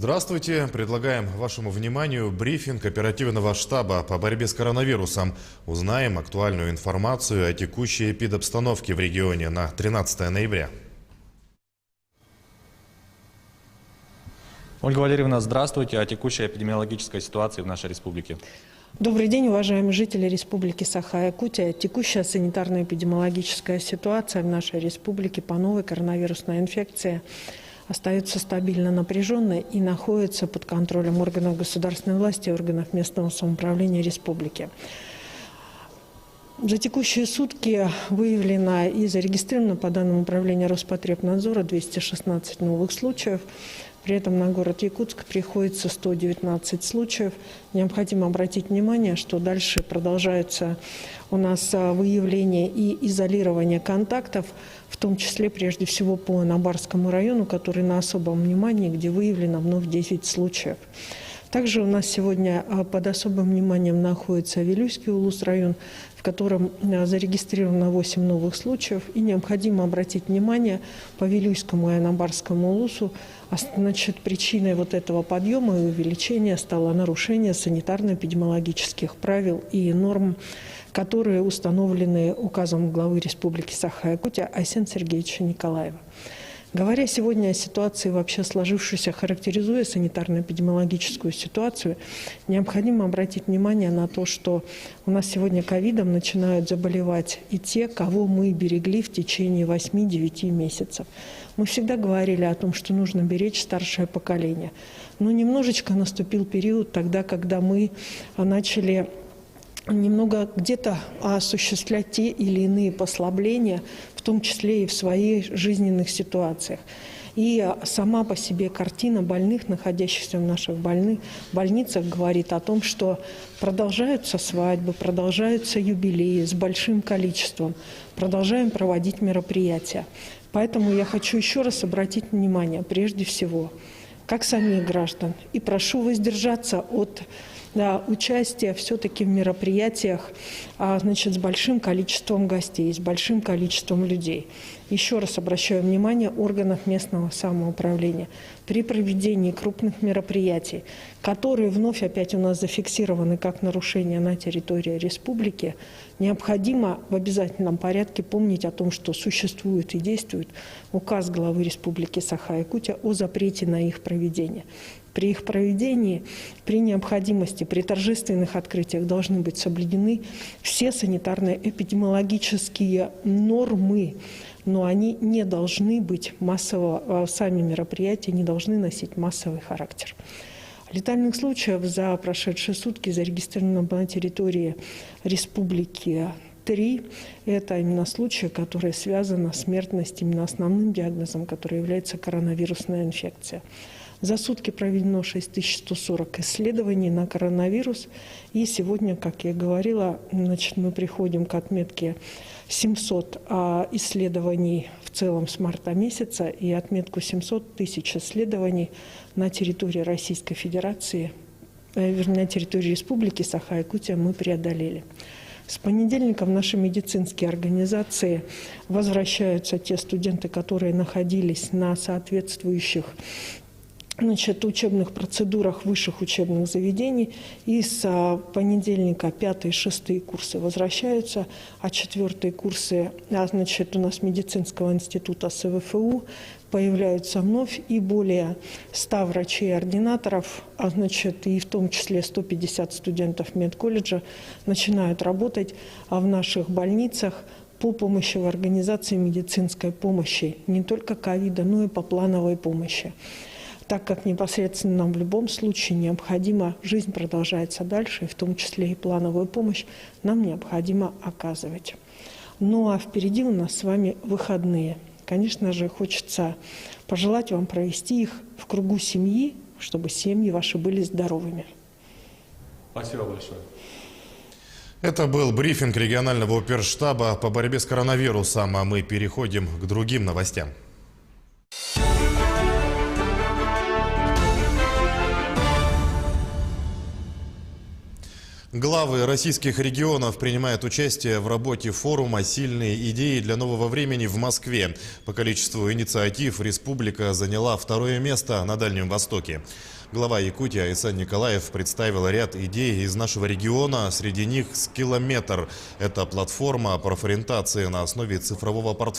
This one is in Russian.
Здравствуйте. Предлагаем вашему вниманию брифинг оперативного штаба по борьбе с коронавирусом. Узнаем актуальную информацию о текущей эпидобстановке в регионе на 13 ноября. Ольга Валерьевна, здравствуйте. О текущей эпидемиологической ситуации в нашей республике. Добрый день, уважаемые жители Республики Саха-Якутия. Текущая санитарно-эпидемиологическая ситуация в нашей республике по новой коронавирусной инфекции остается стабильно напряженной и находится под контролем органов государственной власти и органов местного самоуправления республики. За текущие сутки выявлено и зарегистрировано по данным управления Роспотребнадзора 216 новых случаев. При этом на город Якутск приходится 119 случаев. Необходимо обратить внимание, что дальше продолжается у нас выявление и изолирование контактов, в том числе прежде всего по Набарскому району, который на особом внимании, где выявлено вновь 10 случаев. Также у нас сегодня под особым вниманием находится Вилюйский улус-район, в котором зарегистрировано 8 новых случаев. И необходимо обратить внимание по Вилюйскому и Анабарскому улусу. Причиной вот этого подъема и увеличения стало нарушение санитарно-эпидемиологических правил и норм, которые установлены указом главы Республики Саха-Якутия Айсена Сергеевича Николаева. Говоря сегодня о ситуации, вообще сложившейся, характеризуя санитарно-эпидемиологическую ситуацию, необходимо обратить внимание на то, что у нас сегодня ковидом начинают заболевать и те, кого мы берегли в течение 8-9 месяцев. Мы всегда говорили о том, что нужно беречь старшее поколение. Но немножечко наступил период тогда, когда мы начали немного где-то осуществлять те или иные послабления, в том числе и в своих жизненных ситуациях. И сама по себе картина больных, находящихся в наших больницах, говорит о том, что продолжаются свадьбы, продолжаются юбилеи с большим количеством, продолжаем проводить мероприятия. Поэтому я хочу еще раз обратить внимание, прежде всего, как самих граждан, и прошу воздержаться от участия все-таки в мероприятиях с большим количеством гостей, с большим количеством людей. Еще раз обращаю внимание органов местного самоуправления при проведении крупных мероприятий, которые вновь опять у нас зафиксированы как нарушения на территории республики, необходимо в обязательном порядке помнить о том, что существует и действует указ главы Республики Саха-Якутия о запрете на их проведение. При их проведении, при необходимости, при торжественных открытиях должны быть соблюдены все санитарно-эпидемиологические нормы, но они не должны быть сами мероприятия не должны носить массовый характер. Летальных случаев за прошедшие сутки зарегистрировано на территории республики 3. Это именно случаи, которые связаны с смертностью, именно основным диагнозом, который является коронавирусная инфекция. За сутки проведено 6140 исследований на коронавирус. И сегодня, как я говорила, мы приходим к отметке 700 исследований в целом с марта месяца и отметку 700 тысяч исследований на территории Российской Федерации, на территории Республики Саха-Якутия мы преодолели. С понедельника в наши медицинские организации возвращаются те студенты, которые находились на соответствующих учебных процедурах высших учебных заведений. И с понедельника 5-е и 6-е курсы возвращаются, а 4-е курсы у нас медицинского института СВФУ появляются вновь, и более 100 врачей-ординаторов, и в том числе 150 студентов медколледжа начинают работать в наших больницах по помощи в организации медицинской помощи, не только ковида, но и по плановой помощи. Так как непосредственно нам в любом случае необходимо, жизнь продолжается дальше, и в том числе и плановую помощь нам необходимо оказывать. Ну а впереди у нас с вами выходные. Конечно же, хочется пожелать вам провести их в кругу семьи, чтобы семьи ваши были здоровыми. Спасибо большое. Это был брифинг регионального оперштаба по борьбе с коронавирусом, а мы переходим к другим новостям. Главы российских регионов принимают участие в работе форума «Сильные идеи для нового времени» в Москве. По количеству инициатив республика заняла 2-е место на Дальнем Востоке. Глава Якутии Айсан Николаев представил ряд идей из нашего региона. Среди них «Скиллометр». Это платформа профориентации на основе цифрового портфеля.